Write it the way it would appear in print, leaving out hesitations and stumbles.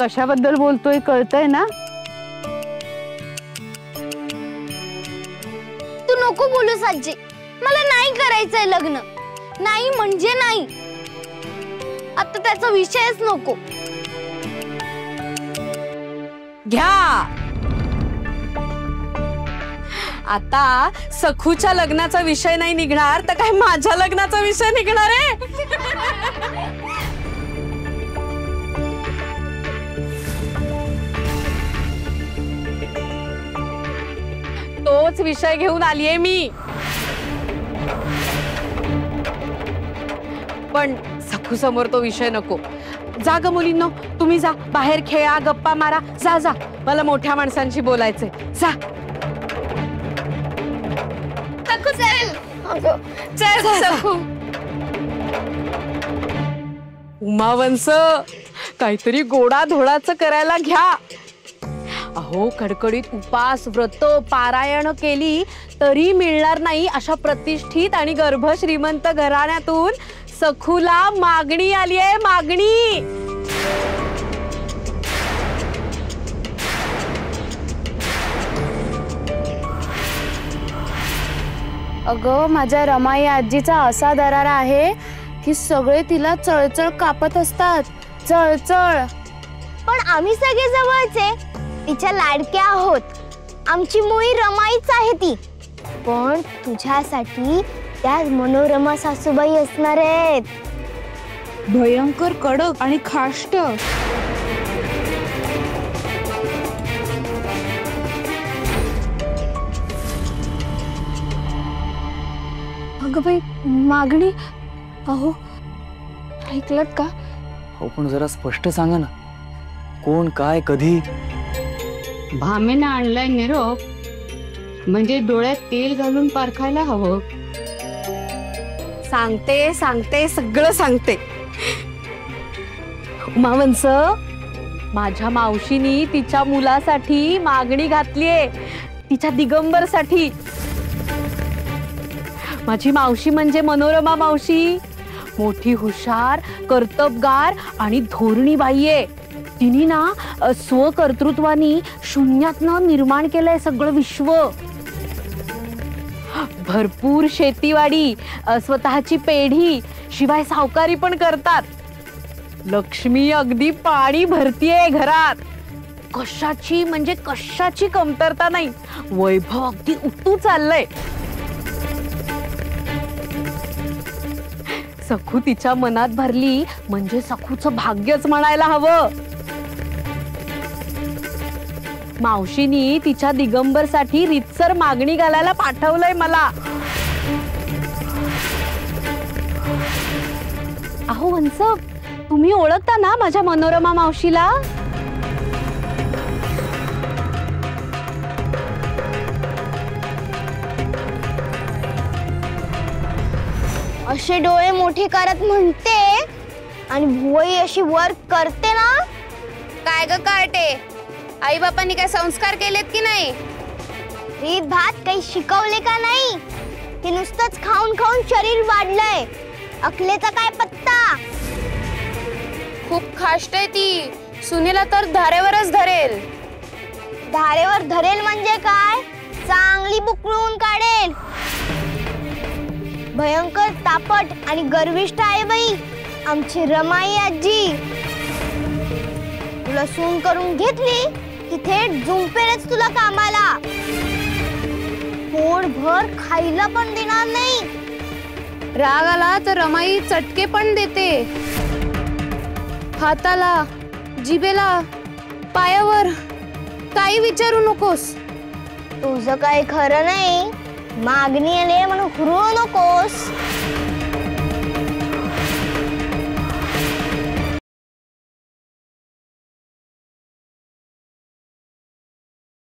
कशाबद्दल बोलतोय कळतंय ना? तू नको बोलूस आजी, मला नाही करायचंय लग्न. नाही म्हणजे नाही, आता त्याचा विषयच नको. घ्या. आता सखूच्या लग्नाचा विषय नाही निघणार तर काय माझ्या लग्नाचा विषय निघणार आहे? तोच विषय घेऊन आलीये मी. पण सखू समोर तो विषय नको. जा ग मुलींनो, तुम्ही जा, बाहेर खेळा, गप्पा मारा. जा जा, मला मोठ्या माणसांशी बोलायचंय. जा. सखू चल. चल सखू. उमावंस, काहीतरी गोडा धोडाचं करायला घ्या. अहो, कडकडीत उपास, व्रत, पारायण केली तरी मिळणार नाही अशा प्रतिष्ठित आणि गर्भ श्रीमंत घराण्यातून सखूला मागणी आली आहे. मागणी. अगं, माझ्या रमाई आजीचा असा दरारा आहे की सगळे तिला चळचळ कापत असतात. चळचळ. पण आम्ही सगळे जवळचे, तिच्या लाडक्या आहोत. आमची मुळी रमाईच आहे ती. पण तुझ्यासाठी त्या मनोरमा सासूबाई असणार आहेत. भयंकर कडक आणि खाष्ट. अगं बाई, मागणी. अहो, ऐकलत का? हो, पण जरा स्पष्ट सांगा ना, कोण, काय, कधी? भामेनं आणलाय निरोप, म्हणजे डोळ्यात तेल घालून पारखायला हवं. सांगते सांगते सगळं सांगते. उमावंस, माझ्या मावशीनी तिच्या मुलासाठी मागणी घातलीये, तिच्या दिगंबरसाठी. माझी मावशी म्हणजे मनोरमा मावशी. मोठी हुशार, कर्तबगार आणि धोरणी बाई आहे. तिने ना स्वकर्तृत्वानी शून्यातनं निर्माण केलंय सगळं विश्व. भरपूर शेतीवाडी, स्वतःची पेढी, शिवाय सावकारी पण करतात. लक्ष्मी अगदी पाणी भरतीये घरात. कशाची म्हणजे कशाची कमतरता नाही. वैभव अगदी उतू चाललंय. सखू तिच्या मनात भरली म्हणजे सखूचं भाग्यच म्हणायला हवं. मावशीनी तिच्या दिगंबरसाठी रीतसर मागणी घालायला पाठवलंय मला. अहो वंस, तुम्ही ओळखता ना माझ्या मनोरमा मावशीला? असे डोळे मोठे करत म्हणते आणि भुवई अशी वर करते ना. काय ग कार्टे, आई बापांनी काय संस्कार केलेत की नाही? रीत भात काही शिकवले का नाही? ते नुसतंच खाऊन खाऊन शरीर वाढलंय. अकलेचा काय पत्ता? खूप खाष्ट आहे ती. सुनेला तर धारेवरच धरेल. धारेवर धरेल म्हणजे काय? चांगली बुकळून काढेल. भयंकर तापट आणि गर्विष्ठ आहे बाई आमची रमाई आजी. तुला सून करून घेतली की थेट जुंपेलच तुला कामाला. पोटभर खायला पण देणार नाही. राग आला तर रमाई चटके पण देते. हाताला, जिभेला, पायावर. काही विचारू नकोस. तुझं काही खरं नाही. मागणी आले म्हणून हुरू नकोस.